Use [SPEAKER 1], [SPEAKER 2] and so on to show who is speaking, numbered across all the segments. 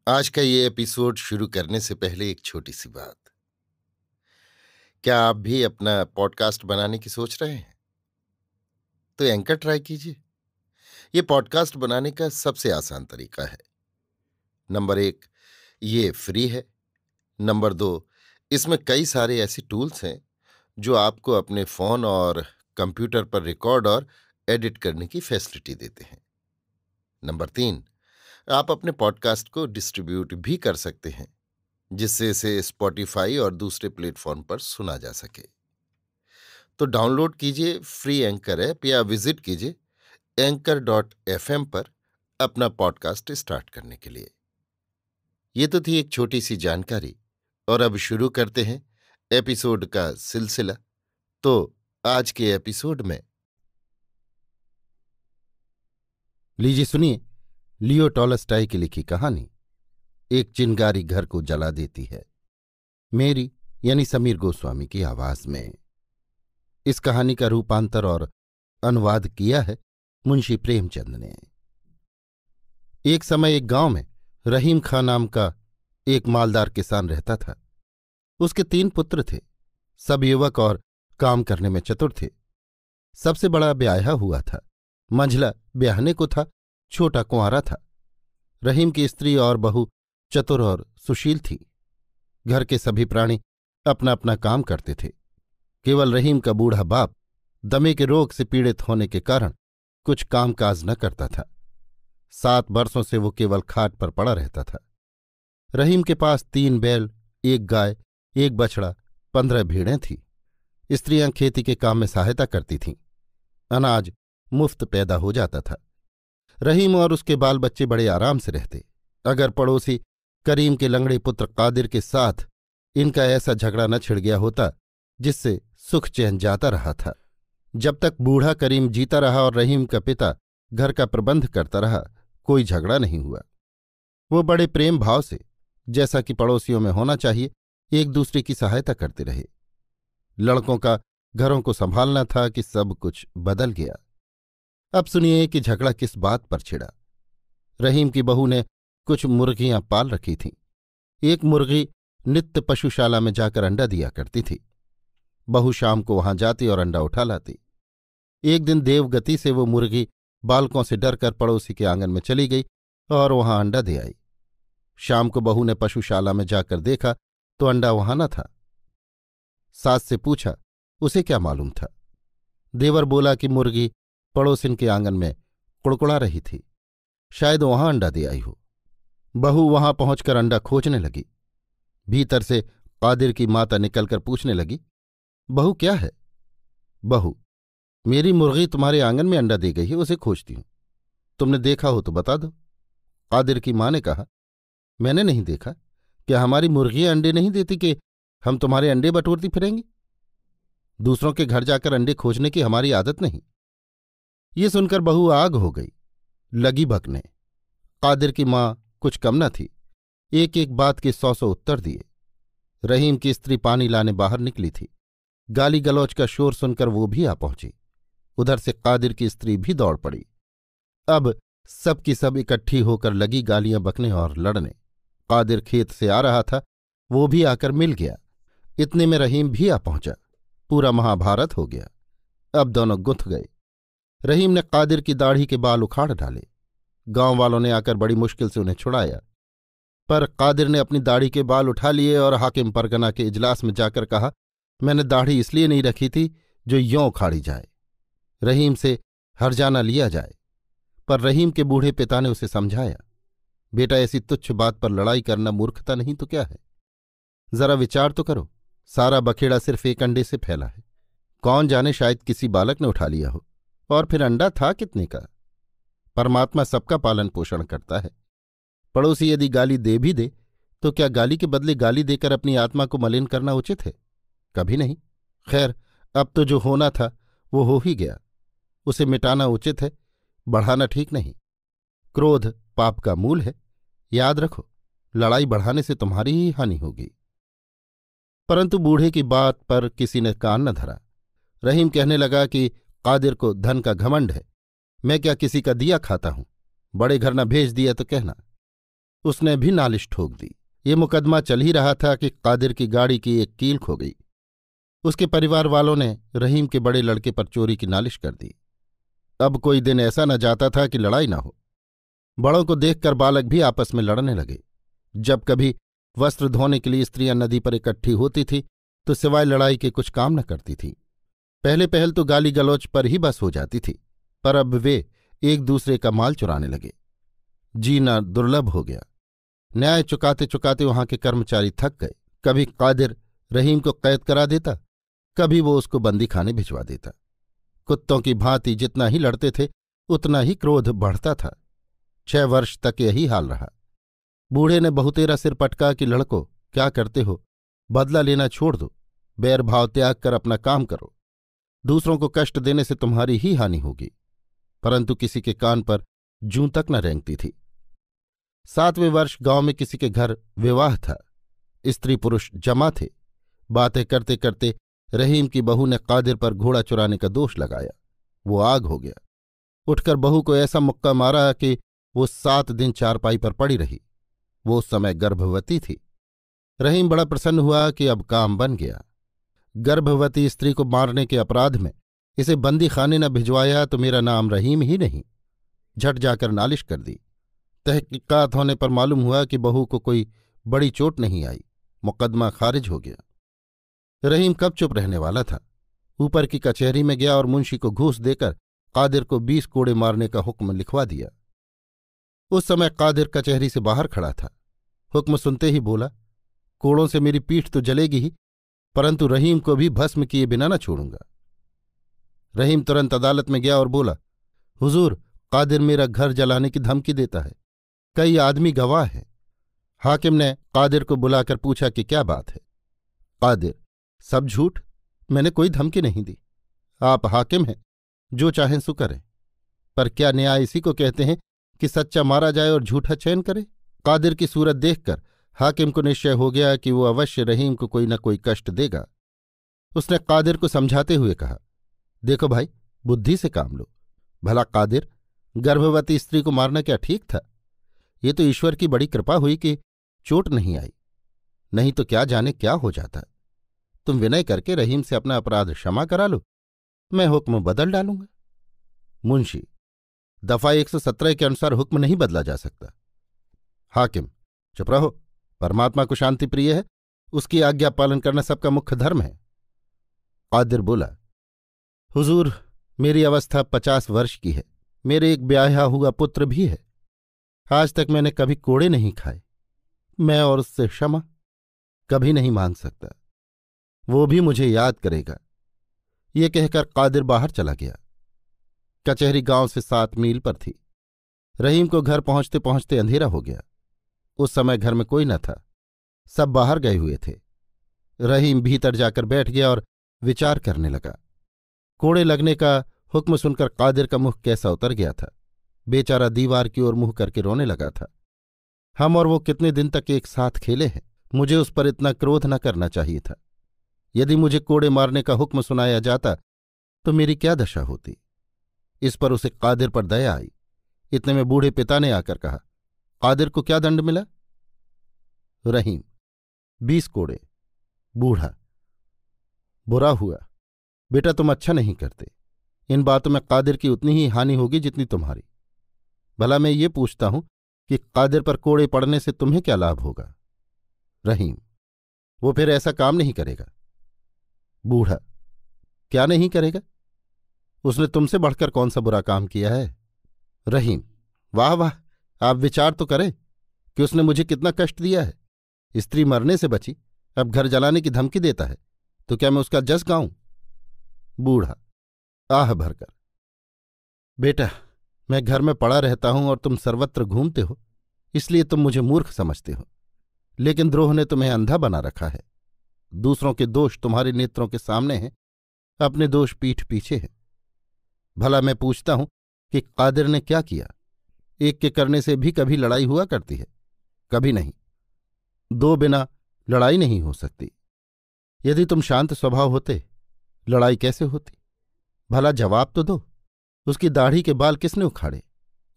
[SPEAKER 1] आज का ये एपिसोड शुरू करने से पहले एक छोटी सी बात। क्या आप भी अपना पॉडकास्ट बनाने की सोच रहे हैं? तो एंकर ट्राई कीजिए। ये पॉडकास्ट बनाने का सबसे आसान तरीका है। नंबर 1, ये फ्री है। नंबर 2, इसमें कई सारे ऐसे टूल्स हैं जो आपको अपने फोन और कंप्यूटर पर रिकॉर्ड और एडिट करने की फैसिलिटी देते हैं। नंबर 3, आप अपने पॉडकास्ट को डिस्ट्रीब्यूट भी कर सकते हैं, जिससे इसे स्पॉटिफाई और दूसरे प्लेटफॉर्म पर सुना जा सके। तो डाउनलोड कीजिए फ्री एंकर ऐप या विजिट कीजिए anchor.fm पर अपना पॉडकास्ट स्टार्ट करने के लिए। ये तो थी एक छोटी सी जानकारी, और अब शुरू करते हैं एपिसोड का सिलसिला। तो आज के एपिसोड में लीजिए सुनिए लियो टॉलस्टॉय की लिखी कहानी एक चिंगारी घर को जला देती है, मेरी यानी समीर गोस्वामी की आवाज में। इस कहानी का रूपांतर और अनुवाद किया है मुंशी प्रेमचंद ने। एक समय एक गांव में रहीम खां नाम का एक मालदार किसान रहता था। उसके 3 पुत्र थे। सब युवक और काम करने में चतुर थे। सबसे बड़ा ब्याहा हुआ था, मंझला ब्याहने को था, छोटा कुंवारा था। रहीम की स्त्री और बहू चतुर और सुशील थी। घर के सभी प्राणी अपना अपना काम करते थे। केवल रहीम का बूढ़ा बाप दमे के रोग से पीड़ित होने के कारण कुछ कामकाज न करता था। 7 वर्षों से वो केवल खाट पर पड़ा रहता था। रहीम के पास 3 बैल, 1 गाय, 1 बछड़ा, 15 भेड़ें थीं। स्त्रियां खेती के काम में सहायता करती थीं। अनाज मुफ्त पैदा हो जाता था। रहीम और उसके बाल बच्चे बड़े आराम से रहते। अगर पड़ोसी करीम के लंगड़े पुत्र कादिर के साथ इनका ऐसा झगड़ा न छिड़ गया होता जिससे सुख चैन जाता रहा था। जब तक बूढ़ा करीम जीता रहा और रहीम का पिता घर का प्रबंध करता रहा, कोई झगड़ा नहीं हुआ। वो बड़े प्रेम भाव से, जैसा कि पड़ोसियों में होना चाहिए, एक दूसरे की सहायता करते रहे। लड़कों का घरों को संभालना था कि सब कुछ बदल गया। अब सुनिए कि झगड़ा किस बात पर छिड़ा। रहीम की बहू ने कुछ मुर्गियां पाल रखी थीं। एक मुर्गी नित्य पशुशाला में जाकर अंडा दिया करती थी। बहू शाम को वहां जाती और अंडा उठा लाती। एक दिन देवगति से वो मुर्गी बालकों से डरकर पड़ोसी के आंगन में चली गई और वहां अंडा दे आई। शाम को बहू ने पशुशाला में जाकर देखा तो अंडा वहां न था। सास से पूछा, उसे क्या मालूम था? देवर बोला कि मुर्गी पड़ोसिन के आंगन में कुड़कुड़ा रही थी, शायद वहां अंडा दे आई हो। बहू वहां पहुंचकर अंडा खोजने लगी। भीतर से कादिर की माता निकलकर पूछने लगी, बहू क्या है? बहू, मेरी मुर्गी तुम्हारे आंगन में अंडा दे गई है, उसे खोजती हूं। तुमने देखा हो तो बता दो। कादिर की मां ने कहा, मैंने नहीं देखा। क्या हमारी मुर्गियां अंडे नहीं देती कि हम तुम्हारे अंडे बटोरती फिरेंगी? दूसरों के घर जाकर अंडे खोजने की हमारी आदत नहीं। ये सुनकर बहू आग हो गई, लगी बकने। कादिर की मां कुछ कम न थी, एक एक बात के 100 उत्तर दिए। रहीम की स्त्री पानी लाने बाहर निकली थी। गाली गलौज का शोर सुनकर वो भी आ पहुंची। उधर से कादिर की स्त्री भी दौड़ पड़ी। अब सब की सब इकट्ठी होकर लगी गालियां बकने और लड़ने। कादिर खेत से आ रहा था, वो भी आकर मिल गया। इतने में रहीम भी आ पहुंचा। पूरा महाभारत हो गया। अब दोनों गुंथ गए। रहीम ने कादिर की दाढ़ी के बाल उखाड़ डाले। गांव वालों ने आकर बड़ी मुश्किल से उन्हें छुड़ाया, पर कादिर ने अपनी दाढ़ी के बाल उठा लिए और हाकिम परगना के इजलास में जाकर कहा, मैंने दाढ़ी इसलिए नहीं रखी थी जो यों उखाड़ी जाए। रहीम से हरजाना लिया जाए। पर रहीम के बूढ़े पिता ने उसे समझाया, बेटा ऐसी तुच्छ बात पर लड़ाई करना मूर्खता नहीं तो क्या है? जरा विचार तो करो, सारा बखेड़ा सिर्फ एक अंडे से फैला है। कौन जाने, शायद किसी बालक ने उठा लिया हो। और फिर अंडा था कितने का? परमात्मा सबका पालन पोषण करता है। पड़ोसी यदि गाली दे भी दे तो क्या गाली के बदले गाली देकर अपनी आत्मा को मलिन करना उचित है? कभी नहीं। खैर, अब तो जो होना था वो हो ही गया। उसे मिटाना उचित है, बढ़ाना ठीक नहीं। क्रोध पाप का मूल है। याद रखो, लड़ाई बढ़ाने से तुम्हारी ही हानि होगी। परंतु बूढ़े की बात पर किसी ने कान न धरा। रहीम कहने लगा कि कादिर को धन का घमंड है। मैं क्या किसी का दिया खाता हूं? बड़े घर न भेज दिया तो कहना। उसने भी नालिश ठोक दी। ये मुकदमा चल ही रहा था कि कादिर की गाड़ी की एक कील खो गई। उसके परिवार वालों ने रहीम के बड़े लड़के पर चोरी की नालिश कर दी। अब कोई दिन ऐसा न जाता था कि लड़ाई न हो। बड़ों को देखकर बालक भी आपस में लड़ने लगे। जब कभी वस्त्र धोने के लिए स्त्रियां नदी पर इकट्ठी होती थी तो सिवाय लड़ाई के कुछ काम न करती थीं। पहले पहल तो गाली गलौज पर ही बस हो जाती थी, पर अब वे एक दूसरे का माल चुराने लगे। जीना दुर्लभ हो गया। न्याय चुकाते चुकाते वहां के कर्मचारी थक गए। कभी कादिर रहीम को कैद करा देता, कभी वो उसको बंदी खाने भिजवा देता। कुत्तों की भांति जितना ही लड़ते थे उतना ही क्रोध बढ़ता था। 6 वर्ष तक यही हाल रहा। बूढ़े ने बहुतेरा सिर पटका कि लड़को, क्या करते हो, बदला लेना छोड़ दो, बैर भाव त्याग कर अपना काम करो। दूसरों को कष्ट देने से तुम्हारी ही हानि होगी। परंतु किसी के कान पर जूं तक न रेंगती थी। 7वें वर्ष गांव में किसी के घर विवाह था। स्त्री पुरुष जमा थे। बातें करते करते रहीम की बहू ने कादिर पर घोड़ा चुराने का दोष लगाया। वो आग हो गया। उठकर बहू को ऐसा मुक्का मारा कि वो 7 दिन चारपाई पर पड़ी रही। वो उस समय गर्भवती थी। रहीम बड़ा प्रसन्न हुआ कि अब काम बन गया। गर्भवती स्त्री को मारने के अपराध में इसे बंदी खाने न भिजवाया तो मेरा नाम रहीम ही नहीं। झट जाकर नालिश कर दी। तहकीकात होने पर मालूम हुआ कि बहू को कोई बड़ी चोट नहीं आई। मुकदमा खारिज हो गया। रहीम कब चुप रहने वाला था। ऊपर की कचहरी में गया और मुंशी को घूस देकर कादिर को 20 कोड़े मारने का हुक्म लिखवा दिया। उस समय कादिर कचहरी से बाहर खड़ा था। हुक्म सुनते ही बोला, कोड़ों से मेरी पीठ तो जलेगी ही, परंतु रहीम को भी भस्म किए बिना न छोड़ूंगा। रहीम तुरंत अदालत में गया और बोला, हुजूर, कादिर मेरा घर जलाने की धमकी देता है। कई आदमी गवाह हैं। हाकिम ने कादिर को बुलाकर पूछा कि क्या बात है। कादिर, सब झूठ, मैंने कोई धमकी नहीं दी। आप हाकिम हैं, जो चाहें सो करें। पर क्या न्याय इसी को कहते हैं कि सच्चा मारा जाए और झूठा चयन करे? कादिर की सूरत देखकर हाकिम को निश्चय हो गया कि वो अवश्य रहीम को कोई न कोई कष्ट देगा। उसने कादिर को समझाते हुए कहा, देखो भाई, बुद्धि से काम लो। भला कादिर, गर्भवती स्त्री को मारना क्या ठीक था? ये तो ईश्वर की बड़ी कृपा हुई कि चोट नहीं आई, नहीं तो क्या जाने क्या हो जाता। तुम विनय करके रहीम से अपना अपराध क्षमा करा लो, मैं हुक्म बदल डालूंगा। मुंशी, दफा 117 के अनुसार हुक्म नहीं बदला जा सकता। हाकिम, चुप रहो। परमात्मा को शांति प्रिय है, उसकी आज्ञा पालन करना सबका मुख्य धर्म है। कादिर बोला, हुजूर, मेरी अवस्था 50 वर्ष की है। मेरे एक ब्याहा हुआ पुत्र भी है। आज तक मैंने कभी कोड़े नहीं खाए। मैं और उससे क्षमा कभी नहीं मांग सकता। वो भी मुझे याद करेगा। ये कहकर कादिर बाहर चला गया। कचहरी गांव से 7 मील पर थी। रहीम को घर पहुंचते पहुंचते अंधेरा हो गया। उस समय घर में कोई न था, सब बाहर गए हुए थे। रहीम भीतर जाकर बैठ गया और विचार करने लगा। कोड़े लगने का हुक्म सुनकर कादिर का मुंह कैसा उतर गया था। बेचारा दीवार की ओर मुंह करके रोने लगा था। हम और वो कितने दिन तक एक साथ खेले हैं, मुझे उस पर इतना क्रोध न करना चाहिए था। यदि मुझे कोड़े मारने का हुक्म सुनाया जाता तो मेरी क्या दशा होती। इस पर उसे कादिर पर दया आई। इतने में बूढ़े पिता ने आकर कहा, कादिर को क्या दंड मिला? रहीम, 20 कोड़े। बूढ़ा, बुरा हुआ बेटा, तुम अच्छा नहीं करते। इन बातों में कादिर की उतनी ही हानि होगी जितनी तुम्हारी। भला मैं ये पूछता हूं कि कादिर पर कोड़े पड़ने से तुम्हें क्या लाभ होगा? रहीम, वो फिर ऐसा काम नहीं करेगा। बूढ़ा, क्या नहीं करेगा? उसने तुमसे बढ़कर कौन सा बुरा काम किया है? रहीम, वाह वाह, आप विचार तो करें कि उसने मुझे कितना कष्ट दिया है। स्त्री मरने से बची, अब घर जलाने की धमकी देता है, तो क्या मैं उसका जस गाऊं? बूढ़ा आह भरकर, बेटा, मैं घर में पड़ा रहता हूं और तुम सर्वत्र घूमते हो, इसलिए तुम मुझे मूर्ख समझते हो। लेकिन द्रोह ने तुम्हें अंधा बना रखा है। दूसरों के दोष तुम्हारे नेत्रों के सामने हैं, अपने दोष पीठ पीछे हैं। भला मैं पूछता हूं कि कादिर ने क्या किया? एक के करने से भी कभी लड़ाई हुआ करती है? कभी नहीं। 2 बिना लड़ाई नहीं हो सकती। यदि तुम शांत स्वभाव होते, लड़ाई कैसे होती? भला जवाब तो दो। उसकी दाढ़ी के बाल किसने उखाड़े?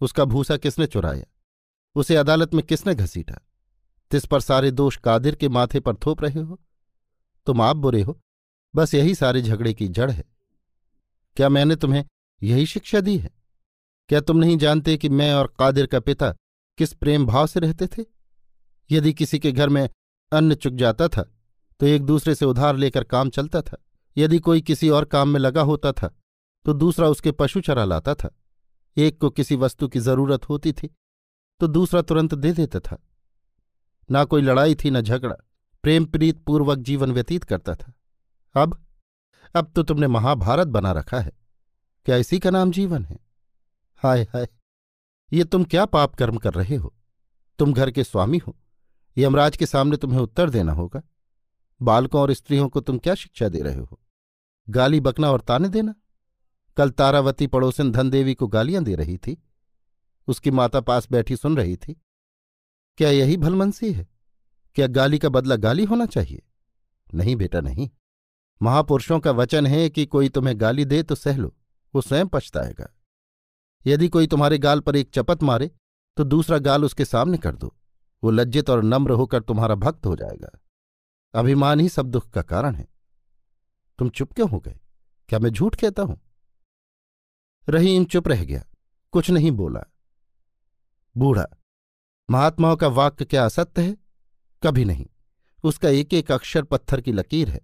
[SPEAKER 1] उसका भूसा किसने चुराया? उसे अदालत में किसने घसीटा? तिस पर सारे दोष कादिर के माथे पर थोप रहे हो? तुम आप बुरे हो, बस यही सारे झगड़े की जड़ है। क्या मैंने तुम्हें यही शिक्षा दी है? क्या तुम नहीं जानते कि मैं और कादिर का पिता किस प्रेम भाव से रहते थे? यदि किसी के घर में अन्न चुक जाता था तो एक दूसरे से उधार लेकर काम चलता था। यदि कोई किसी और काम में लगा होता था तो दूसरा उसके पशु चरा लाता था। एक को किसी वस्तु की जरूरत होती थी तो दूसरा तुरंत दे देता था। ना कोई लड़ाई थी न झगड़ा, प्रेम प्रीत पूर्वक जीवन व्यतीत करता था। अब तो तुमने महाभारत बना रखा है। क्या इसी का नाम जीवन है? हाय हाय, ये तुम क्या पाप कर्म कर रहे हो? तुम घर के स्वामी हो, यमराज के सामने तुम्हें उत्तर देना होगा। बालकों और स्त्रियों को तुम क्या शिक्षा दे रहे हो? गाली बकना और ताने देना? कल तारावती पड़ोसिन धनदेवी को गालियां दे रही थी, उसकी माता पास बैठी सुन रही थी। क्या यही भलमनसी है? क्या गाली का बदला गाली होना चाहिए? नहीं बेटा, नहीं। महापुरुषों का वचन है कि कोई तुम्हें गाली दे तो सह लो, वो स्वयं पछताएगा। यदि कोई तुम्हारे गाल पर एक चपत मारे तो दूसरा गाल उसके सामने कर दो, वो लज्जित और नम्र होकर तुम्हारा भक्त हो जाएगा। अभिमान ही सब दुख का कारण है। तुम चुप क्यों हो गए? क्या मैं झूठ कहता हूं? रहीम चुप रह गया, कुछ नहीं बोला। बूढ़ा: महात्माओं का वाक्य क्या असत्य है? कभी नहीं। उसका एक एक अक्षर पत्थर की लकीर है।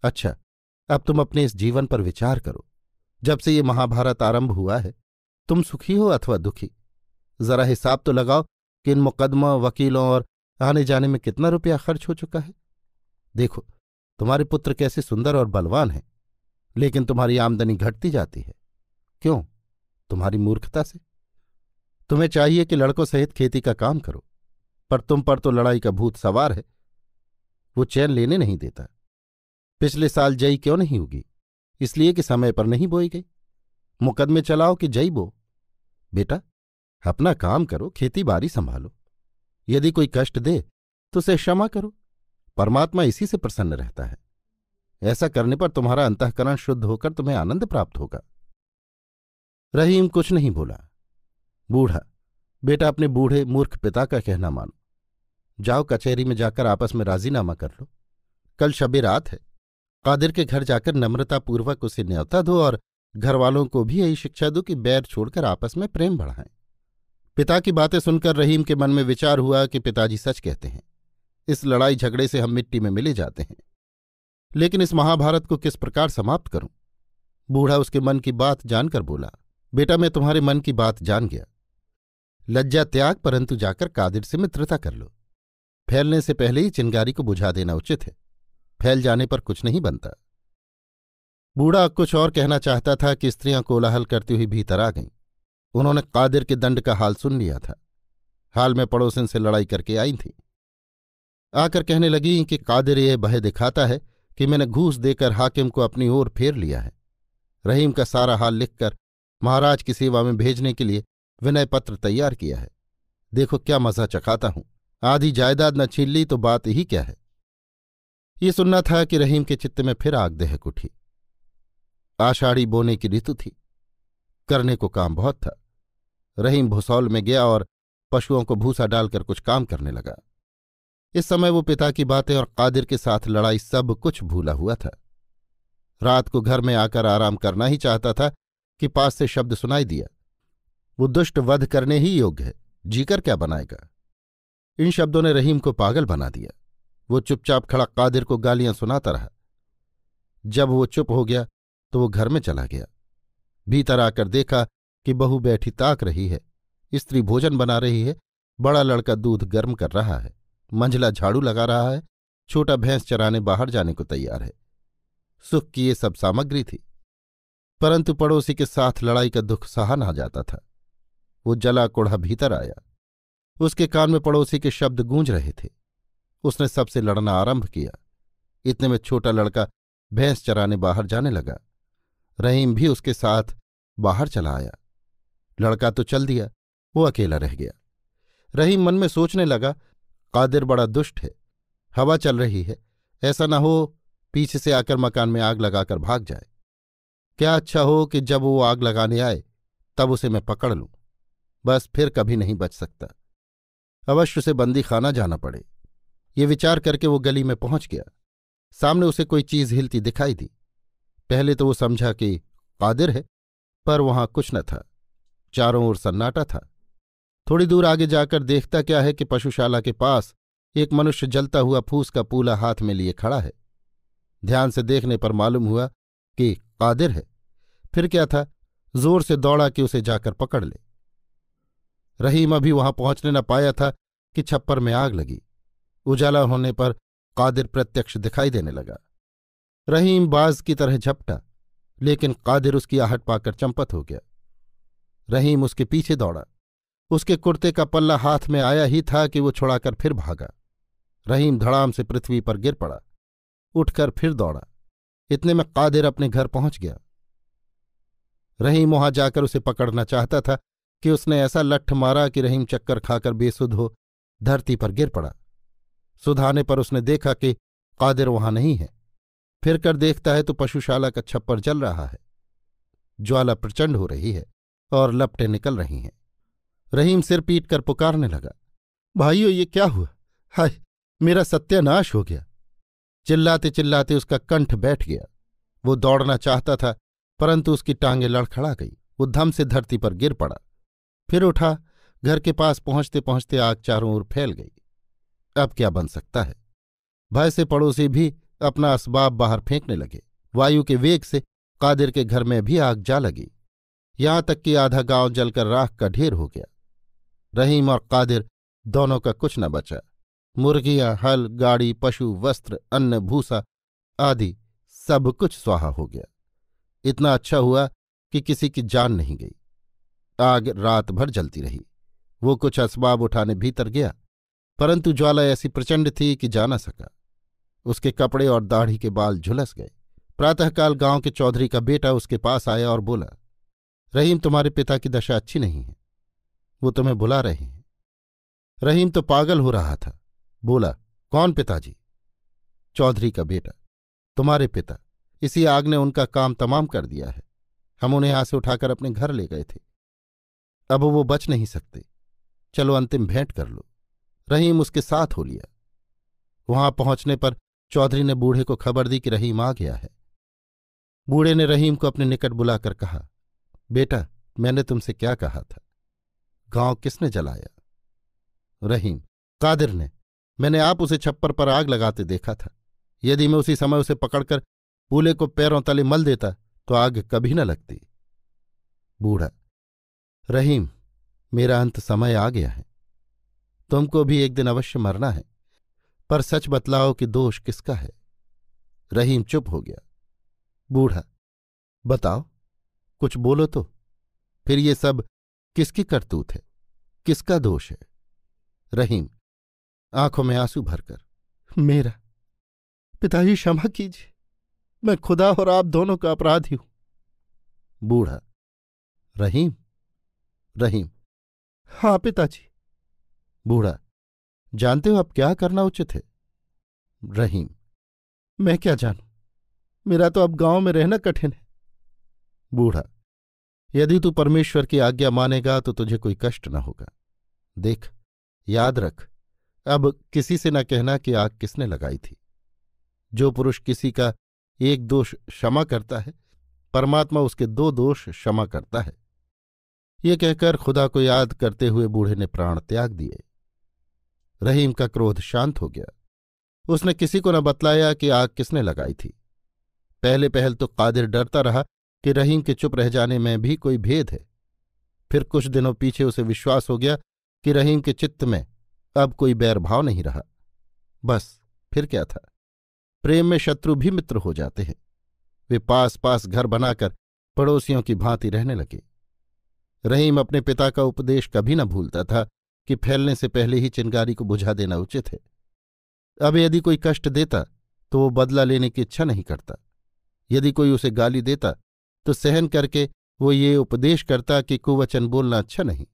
[SPEAKER 1] अच्छा, अब तुम अपने इस जीवन पर विचार करो। जब से ये महाभारत आरंभ हुआ है, तुम सुखी हो अथवा दुखी? जरा हिसाब तो लगाओ कि इन मुकदमों, वकीलों और आने जाने में कितना रुपया खर्च हो चुका है। देखो, तुम्हारे पुत्र कैसे सुंदर और बलवान हैं, लेकिन तुम्हारी आमदनी घटती जाती है। क्यों? तुम्हारी मूर्खता से। तुम्हें चाहिए कि लड़कों सहित खेती का काम करो, पर तुम पर तो लड़ाई का भूत सवार है। वो चैन लेने नहीं देता। पिछले साल जई क्यों नहीं उगी? इसलिए कि समय पर नहीं बोई गई। मुकदमे चलाओ कि जई बो। बेटा, अपना काम करो, खेती बाड़ी संभालो। यदि कोई कष्ट दे तो उसे क्षमा करो। परमात्मा इसी से प्रसन्न रहता है। ऐसा करने पर तुम्हारा अंतःकरण शुद्ध होकर तुम्हें आनंद प्राप्त होगा। रहीम कुछ नहीं बोला। बूढ़ा: बेटा, अपने बूढ़े मूर्ख पिता का कहना मानो। जाओ कचहरी में जाकर आपस में राजीनामा कर लो। कल शबे रात है। कादिर के घर जाकर नम्रतापूर्वक उसे न्योता दो और घरवालों को भी यही शिक्षा दो कि बैर छोड़कर आपस में प्रेम बढ़ाएं। पिता की बातें सुनकर रहीम के मन में विचार हुआ कि पिताजी सच कहते हैं। इस लड़ाई झगड़े से हम मिट्टी में मिले जाते हैं, लेकिन इस महाभारत को किस प्रकार समाप्त करूं? बूढ़ा उसके मन की बात जानकर बोला: बेटा, मैं तुम्हारे मन की बात जान गया। लज्जा त्याग, परंतु जाकर कादिर से मित्रता कर लो। फैलने से पहले ही चिंगारी को बुझा देना उचित है। फैल जाने पर कुछ नहीं बनता। बूढ़ा कुछ और कहना चाहता था कि स्त्रियां कोलाहल करती हुई भीतर आ गईं। उन्होंने कादिर के दंड का हाल सुन लिया था। हाल में पड़ोसन से लड़ाई करके आई थीं। आकर कहने लगी कि कादिर यह भय दिखाता है कि मैंने घूस देकर हाकिम को अपनी ओर फेर लिया है। रहीम का सारा हाल लिखकर महाराज की सेवा में भेजने के लिए विनय पत्र तैयार किया है। देखो क्या मजा चखाता हूं। आधी जायदाद न छीन ली तो बात ही क्या है। ये सुनना था कि रहीम के चित्त में फिर आग दहक उठी। आषाढ़ी बोने की ऋतु थी। करने को काम बहुत था। रहीम भुसौल में गया और पशुओं को भूसा डालकर कुछ काम करने लगा। इस समय वो पिता की बातें और कादिर के साथ लड़ाई सब कुछ भूला हुआ था। रात को घर में आकर आराम करना ही चाहता था कि पास से शब्द सुनाई दिया: वो दुष्ट वध करने ही योग्य है, जीकर क्या बनाएगा। इन शब्दों ने रहीम को पागल बना दिया। वो चुपचाप खड़ा कादिर को गालियां सुनाता रहा। जब वो चुप हो गया तो वो घर में चला गया। भीतर आकर देखा कि बहू बैठी ताक रही है, स्त्री भोजन बना रही है, बड़ा लड़का दूध गर्म कर रहा है, मंझला झाड़ू लगा रहा है, छोटा भैंस चराने बाहर जाने को तैयार है। सुख की ये सब सामग्री थी, परंतु पड़ोसी के साथ लड़ाई का दुख सहा ना जाता था। वो जला कोढ़ा भीतर आया। उसके कान में पड़ोसी के शब्द गूंज रहे थे। उसने सबसे लड़ना आरंभ किया। इतने में छोटा लड़का भैंस चराने बाहर जाने लगा। रहीम भी उसके साथ बाहर चला आया। लड़का तो चल दिया, वो अकेला रह गया। रहीम मन में सोचने लगा, कादिर बड़ा दुष्ट है। हवा चल रही है, ऐसा न हो पीछे से आकर मकान में आग लगाकर भाग जाए। क्या अच्छा हो कि जब वो आग लगाने आए तब उसे मैं पकड़ लूं। बस फिर कभी नहीं बच सकता। अवश्य उसे बंदी खाना जाना पड़े। ये विचार करके वो गली में पहुंच गया। सामने उसे कोई चीज हिलती दिखाई दी। पहले तो वो समझा कि कादिर है, पर वहां कुछ न था। चारों ओर सन्नाटा था। थोड़ी दूर आगे जाकर देखता क्या है कि पशुशाला के पास एक मनुष्य जलता हुआ फूस का पूला हाथ में लिए खड़ा है। ध्यान से देखने पर मालूम हुआ कि कादिर है। फिर क्या था, जोर से दौड़ा कि उसे जाकर पकड़ ले। रहीम अभी वहां पहुंचने न पाया था कि छप्पर में आग लगी। उजाला होने पर कादिर प्रत्यक्ष दिखाई देने लगा। रहीम बाज की तरह झपटा, लेकिन कादिर उसकी आहट पाकर चंपत हो गया। रहीम उसके पीछे दौड़ा। उसके कुर्ते का पल्ला हाथ में आया ही था कि वो छुड़ाकर फिर भागा। रहीम धड़ाम से पृथ्वी पर गिर पड़ा। उठकर फिर दौड़ा। इतने में कादिर अपने घर पहुंच गया। रहीम वहां जाकर उसे पकड़ना चाहता था कि उसने ऐसा लट्ठ मारा कि रहीम चक्कर खाकर बेसुध हो धरती पर गिर पड़ा। सुधाने पर उसने देखा कि कादिर वहां नहीं है। फिर कर देखता है तो पशुशाला का छप्पर जल रहा है। ज्वाला प्रचंड हो रही है और लपटें निकल रही हैं। रहीम सिर पीट कर पुकारने लगा, भाइयों ये क्या हुआ? हाय, मेरा सत्यानाश हो गया। चिल्लाते चिल्लाते उसका कंठ बैठ गया। वो दौड़ना चाहता था, परंतु उसकी टांगें लड़खड़ा गई। वो धम से धरती पर गिर पड़ा। फिर उठा। घर के पास पहुंचते पहुंचते आग चारों ओर फैल गई। अब क्या बन सकता है? भय से पड़ोसी भी अपना असबाब बाहर फेंकने लगे। वायु के वेग से कादिर के घर में भी आग जा लगी। यहां तक कि आधा गांव जलकर राख का ढेर हो गया। रहीम और कादिर दोनों का कुछ न बचा। मुर्गियां, हल, गाड़ी, पशु, वस्त्र, अन्न, भूसा आदि सब कुछ स्वाहा हो गया। इतना अच्छा हुआ कि किसी की जान नहीं गई। आग रात भर जलती रही। वो कुछ असबाब उठाने भीतर गया, परंतु ज्वाला ऐसी प्रचंड थी कि जा न सका। उसके कपड़े और दाढ़ी के बाल झुलस गए। प्रातःकाल गांव के चौधरी का बेटा उसके पास आया और बोला, रहीम, तुम्हारे पिता की दशा अच्छी नहीं है, वो तुम्हें बुला रहे हैं। रहीम तो पागल हो रहा था। बोला, कौन पिताजी? चौधरी का बेटा, तुम्हारे पिता। इसी आग ने उनका काम तमाम कर दिया है। हम उन्हें यहां से उठाकर अपने घर ले गए थे। अब वो बच नहीं सकते। चलो अंतिम भेंट कर लो। रहीम उसके साथ हो लिया। वहां पहुंचने पर चौधरी ने बूढ़े को खबर दी कि रहीम आ गया है। बूढ़े ने रहीम को अपने निकट बुलाकर कहा, बेटा, मैंने तुमसे क्या कहा था? गांव किसने जलाया? रहीम, कादिर ने। मैंने आप उसे छप्पर पर आग लगाते देखा था। यदि मैं उसी समय उसे पकड़कर पूले को पैरों तले मल देता तो आग कभी न लगती। बूढ़ा, रहीम, मेरा अंत समय आ गया है। तुमको भी एक दिन अवश्य मरना है, पर सच बतलाओ कि दोष किसका है? रहीम चुप हो गया। बूढ़ा, बताओ, कुछ बोलो तो। फिर ये सब किसकी करतूत है? किसका दोष है? रहीम आंखों में आंसू भरकर, मेरा। पिताजी क्षमा कीजिए, मैं खुदा और आप दोनों का अपराधी हूं। बूढ़ा, रहीम। रहीम, हाँ पिताजी। बूढ़ा, जानते हो अब क्या करना उचित है? रहीम, मैं क्या जानूं, मेरा तो अब गांव में रहना कठिन है। बूढ़ा, यदि तू परमेश्वर की आज्ञा मानेगा तो तुझे कोई कष्ट न होगा। देख, याद रख, अब किसी से न कहना कि आग किसने लगाई थी। जो पुरुष किसी का एक दोष क्षमा करता है, परमात्मा उसके 2 दोष क्षमा करता है। ये कहकर खुदा को याद करते हुए बूढ़े ने प्राण त्याग दिए। रहीम का क्रोध शांत हो गया। उसने किसी को न बतलाया कि आग किसने लगाई थी। पहले पहल तो कादिर डरता रहा कि रहीम के चुप रह जाने में भी कोई भेद है। फिर कुछ दिनों पीछे उसे विश्वास हो गया कि रहीम के चित्त में अब कोई बैरभाव नहीं रहा। बस फिर क्या था, प्रेम में शत्रु भी मित्र हो जाते हैं। वे पास पास घर बनाकर पड़ोसियों की भांति रहने लगे। रहीम अपने पिता का उपदेश कभी न भूलता था कि फैलने से पहले ही चिंगारी को बुझा देना उचित है। अब यदि कोई कष्ट देता तो वो बदला लेने की इच्छा नहीं करता। यदि कोई उसे गाली देता तो सहन करके वो ये उपदेश करता कि कुवचन बोलना अच्छा नहीं।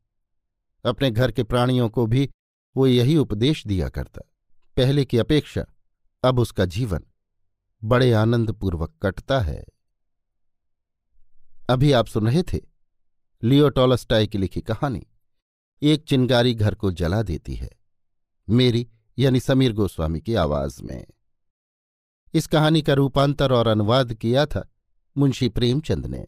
[SPEAKER 1] अपने घर के प्राणियों को भी वो यही उपदेश दिया करता। पहले की अपेक्षा अब उसका जीवन बड़े आनंदपूर्वक कटता है। अभी आप सुन रहे थे लियो टॉलस्टॉय की लिखी कहानी एक चिंगारी घर को जला देती है। मेरी यानी समीर गोस्वामी की आवाज में। इस कहानी का रूपांतर और अनुवाद किया था मुंशी प्रेमचंद ने।